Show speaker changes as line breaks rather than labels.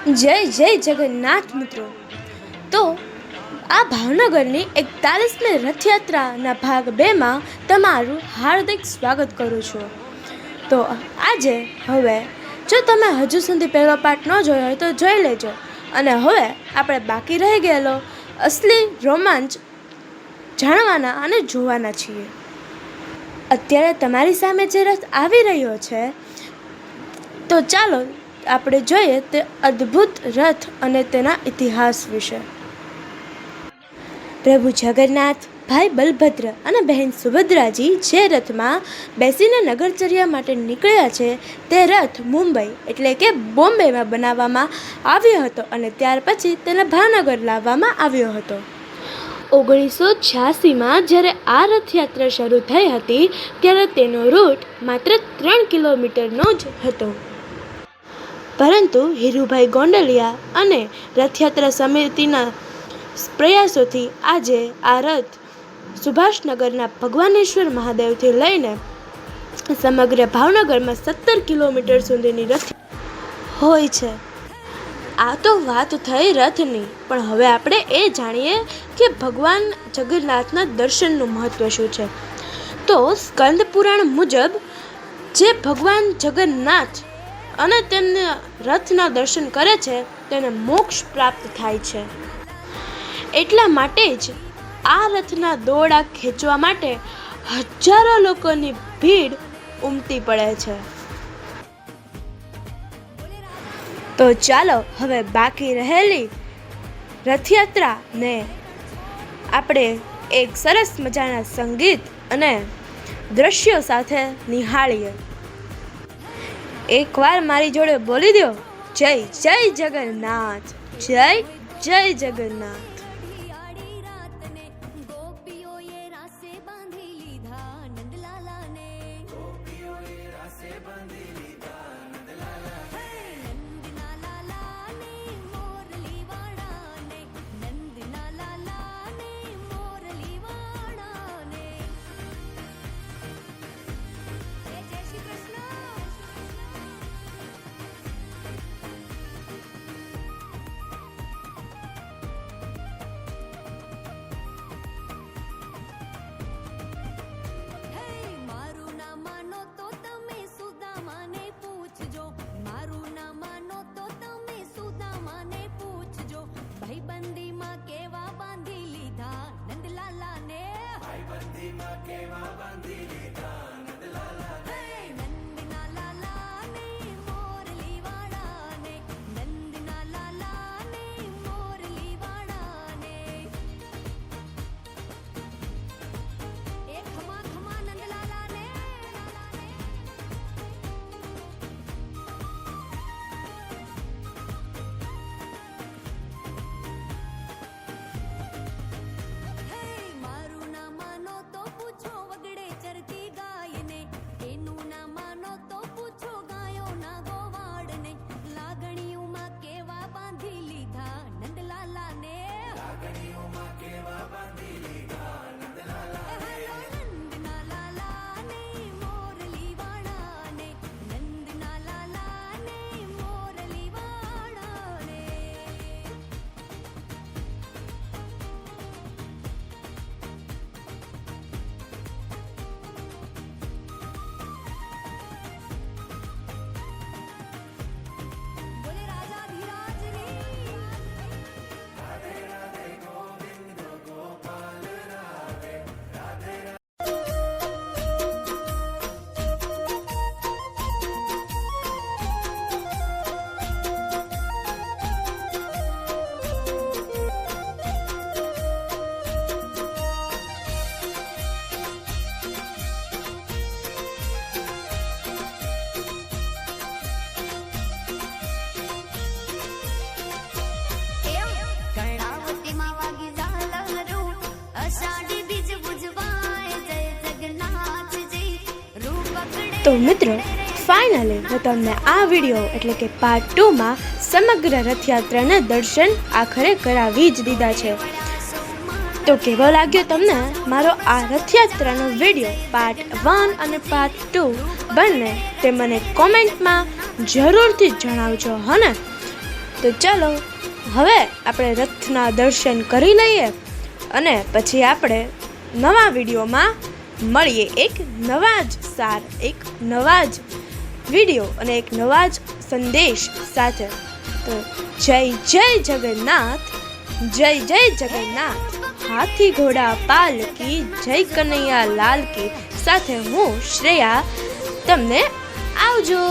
જય જય જગન્નાથ મિત્રો। તો આ ભાવનગરની 41મી રથયાત્રાના ભાગ 2માં તમારું હાર્દિક સ્વાગત કરું છું। તો આજે હવે જો તમે હજુ સુધી પહેલો પાર્ટ ન જોયો હોય તો જોઈ લેજો, અને હવે આપણે બાકી રહી ગયેલો અસલી રોમાંચ જાણવાના અને જોવાના છીએ। અત્યારે તમારી સામે જે રથ આવી રહ્યો છે, તો ચાલો આપણે જોઈએ તે અદ્ભુત રથ અને તેના ઇતિહાસ વિશે। પ્રભુ જગન્નાથ, ભાઈ બલભદ્ર અને બહેન સુભદ્રાજી જે રથમાં બેસીને નગરચર્યા માટે નીકળ્યા છે, તે રથ મુંબઈ એટલે કે બોમ્બેમાં બનાવવામાં આવ્યો હતો અને ત્યાર પછી તેને ભાવનગર લાવવામાં આવ્યો હતો। 1986માં જ્યારે આ રથયાત્રા શરૂ થઈ હતી, ત્યારે તેનો રૂટ માત્ર 3 કિલોમીટરનો જ હતો, પરંતુ હીરુભાઈ ગોંડલિયા અને રથયાત્રા સમિતિના પ્રયાસોથી આજે આ રથ સુભાષનગરના ભગવાનેશ્વર મહાદેવથી લઈને સમગ્ર ભાવનગરમાં 17 કિલોમીટર સુધીની રથ હોય છે। આ તો વાત થઈ રથની, પણ હવે આપણે એ જાણીએ કે ભગવાન જગન્નાથના દર્શનનું મહત્વ શું છે। તો સ્કંદ પુરાણ મુજબ જે ભગવાન જગન્નાથ અને તેમના રથના દર્શન કરે છે, તેને મોક્ષ પ્રાપ્ત થાય છે। એટલા માટે જ આ રથના દોરડા ખેંચવા માટે હજારો લોકોની ભીડ ઉમટી પડે છે। તો ચાલો હવે બાકી રહેલી રથયાત્રાને આપણે એક સરસ મજાના સંગીત અને દ્રશ્યો સાથે નિહાળીએ। એકવાર મારી જોડે બોલી દો, જય જય જગન્નાથ, જય જય જગન્નાથ। તો મિત્રો, ફાઇનલી હું તમને આ વિડીયો એટલે કે પાર્ટ 2માં સમગ્ર રથયાત્રાના દર્શન આખરે કરાવી જ દીધા છે। તો કેવો લાગ્યો તમને મારો આ રથયાત્રાનો વિડીયો પાર્ટ 1 અને પાર્ટ 2 બંને, તે મને કોમેન્ટમાં જરૂરથી જણાવજો, હને। તો ચાલો હવે આપણે રથના દર્શન કરી લઈએ અને પછી આપણે નવા વિડીયોમાં મળીએ, એક નવા જ સાર, એક નવા જ વિડીયો અને એક નવા જ સંદેશ સાથે. તો જય જય જગન્નાથ, જય જય જગન્નાથ, હાથી ઘોડા પાલકી, જય કનૈયા લાલ કી. સાથે હું શ્રેયા, તમને આવજો.